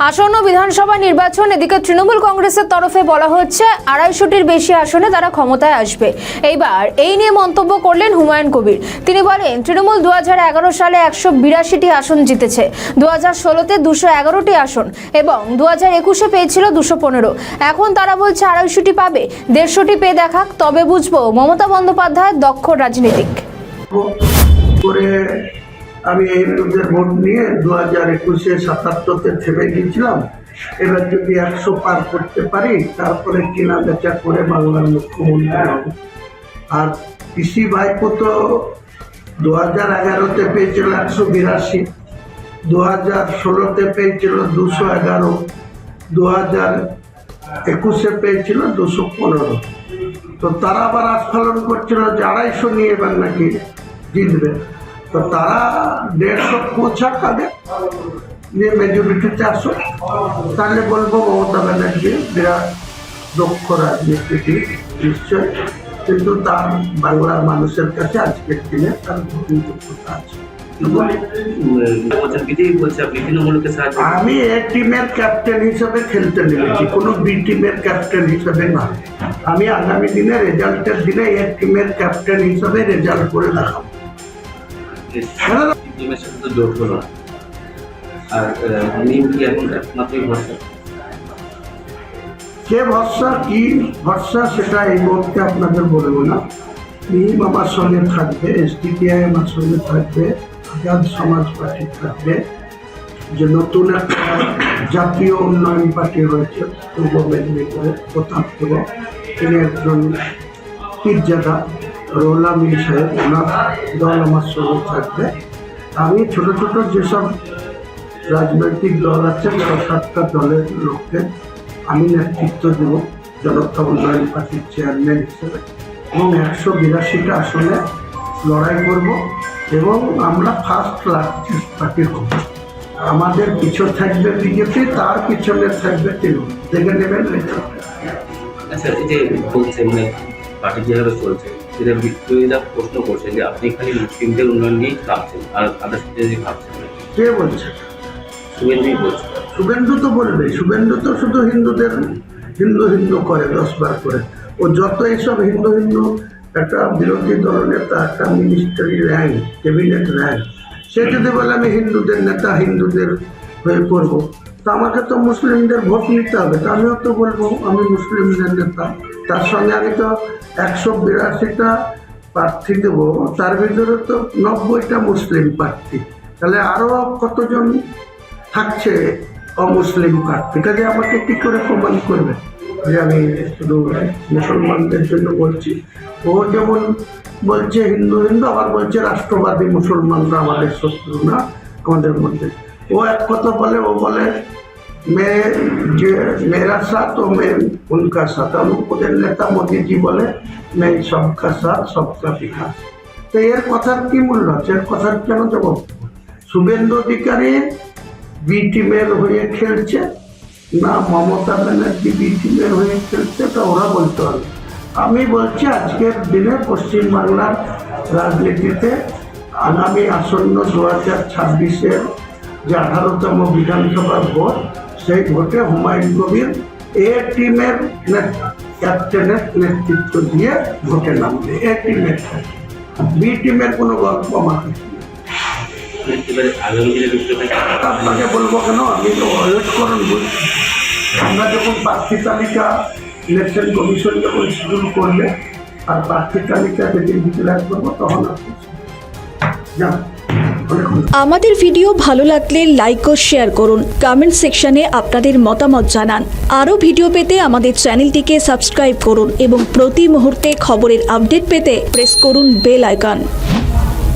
আসন্ন বিধানসভা নির্বাচন, এদিকে তৃণমূল কংগ্রেসের তরফে বলা হচ্ছে 250টির বেশি আসনে তারা ক্ষমতায় আসবে। এইবার এই নিয়ে মন্তব্য করলেন হুমায়ুন কবির। তিনি বলেন, তৃণমূল 2011 সালে 182টি আসন জিতেছে, 2016-তে 211টি আসন এবং 2021-এ পেয়েছিল 215। এখন তারা বলছে 250টি পাবে, 150টি পেয়ে দেখাক, তবে বুঝবো মমতা বন্দ্যোপাধ্যায় দক্ষ রাজনীতিক। আমি এই হিন্দুদের ভোট নিয়ে 2021-এ 77-তে থেমে গিয়েছিলাম। এবার যদি 100 পার করতে পারি, তারপরে কেনা বেচা করে বাংলার মুখ্যমন্ত্রী হব। আর পিসি ভাইপো তো 2011-তে পেয়েছিল 182, 2016-তে পেয়েছিল 211, 2021-এ পেয়েছিল 215। তো তারা আবার আস্ফালন করছিল যে 250 নিয়ে এবার নাকি জিতবে। তো তারা 150 পৌঁছাক আগে, যে মেজরিটিতে আসো, তাহলে বলবো মমতা ব্যানার্জি বিরাট দক্ষ রাজনীতিবিদ নিশ্চয়, কিন্তু তার বাংলার মানুষের কাছে আজকের দিনে তার গ্রহণযোগ্যতা আছে। আমি এ টিমের ক্যাপ্টেন হিসেবে খেলতে নেমেছি, কোনো বি টিমের ক্যাপ্টেন হিসেবে না। আমি আগামী দিনে রেজাল্টের দিনে এ টিমের ক্যাপ্টেন হিসেবে রেজাল্ট করে দেখাবো। কে ভরসা কি ভরসা সেটা এই মুহূর্তে আপনাদের বলবো না। মিম আমার সঙ্গে থাকবে, এসডিপিআই আমার সঙ্গে থাকবে, আজাদ সমাজ পার্টি থাকবে, যে নতুন একটা জাতীয় উন্নয়ন পার্টি হয়েছে পূর্ব মেদিনীপুরে, প্রতাপপুরে, তিনি একজন পীরজাদা রোলা মির সাহেব, ওনার দল আমার সঙ্গে থাকবে। আমি ছোট ছোট যেসব রাজনৈতিক দল আছে, 6-7টা দলের লোককে আমি নেতৃত্ব দেব জনতা উন্নয়ন পার্টির চেয়ারম্যান হিসেবে, এবং 182টা আসনে লড়াই করব এবং আমরা ফার্স্ট লার্জেস্ট পার্টি হব। আমাদের পিছু থাকবে বিজেপি, তার পিছনে থাকবে তৃণমূল। দেখে নেবেন। আচ্ছা, এই যে বলছে মানে পার্টি যেভাবে চলছে, সেটা বিক্রয়ীরা প্রশ্ন করছে যে আপনি খালি মুসলিমদের উন্নয়ন নিয়েই ভাবছেন, আর তাদের সাথে যে ভাবছেন। কে বলছে? শুভেন্দুই বলছে। শুভেন্দু তো বলবে, শুভেন্দু তো শুধু হিন্দুদের হিন্দু হিন্দু করে 10 বার করে। ও যত এইসব হিন্দু হিন্দু, একটা বিরোধী দলনেতা, একটা মিনিস্ট্রি র্যাঙ্ক, ক্যাবিনেট র্যাঙ্ক, সে যদি বলে আমি হিন্দুদের নেতা, হিন্দুদের হয়ে করবো, তো আমাকে তো মুসলিমদের ভোট নিতে হবে। তা আমিও তো বলবো আমি মুসলিমদের নেতা। তার সঙ্গে আমি তো 182টা প্রার্থী দেবো, তার ভিতরে তো 90টা মুসলিম প্রার্থী। তাহলে আরও কতজন থাকছে অমুসলিম প্রার্থী? কাজে আমাকে কি করে প্রমাণ করবে যে আমি শুধু মুসলমানদের জন্য বলছি? ও যেমন বলছে হিন্দু হিন্দু, আবার বলছে রাষ্ট্রবাদী মুসলমানরা আমাদের শত্রু না, আমাদের মধ্যে। ও এক কথা বলে, ও বলে মেরা সাথ ও মে উনকা সাথ। ওদের নেতা মোদীজি বলে মে সবকা সাথ সবকা বিকাশ। তো এর কথার কি মূল্য আছে? এর কথার কেন জবাব? শুভেন্দু অধিকারী বি টিমের হয়ে খেলছে না মমতা ব্যানার্জি বি টিমের হয়ে খেলছে, তা ওরা বলতে হবে। আমি বলছি আজকের দিনে পশ্চিমবাংলার রাজনীতিতে আগামী আসন্ন 2026-এর যে 18তম বিধানসভার ভোট, সেই ভোটে হুমায়ুন কবির এ টিমের ক্যাপ্টেনের নেতৃত্ব দিয়ে ভোটে নামবে। এ টিমের, বি টিমের কোনো গল্প আমার কাছে। আপনাকে বলবো কেন, আমি তো ওয়েট করুন বলছি। আমরা যখন প্রার্থী তালিকা ইলেকশন কমিশন যখন শিডিউল করলে, আর প্রার্থী তালিকা যেদিন ডিক্লেয়ার করবো, তখন আপনি যান। আমাদের ভিডিও ভালো লাগলে লাইক ও শেয়ার করুন, কমেন্ট সেকশনে আপনাদের মতামত জানান। আরও ভিডিও পেতে আমাদের চ্যানেলটিকে সাবস্ক্রাইব করুন এবং প্রতি মুহূর্তে খবরের আপডেট পেতে প্রেস করুন বেল আইকন।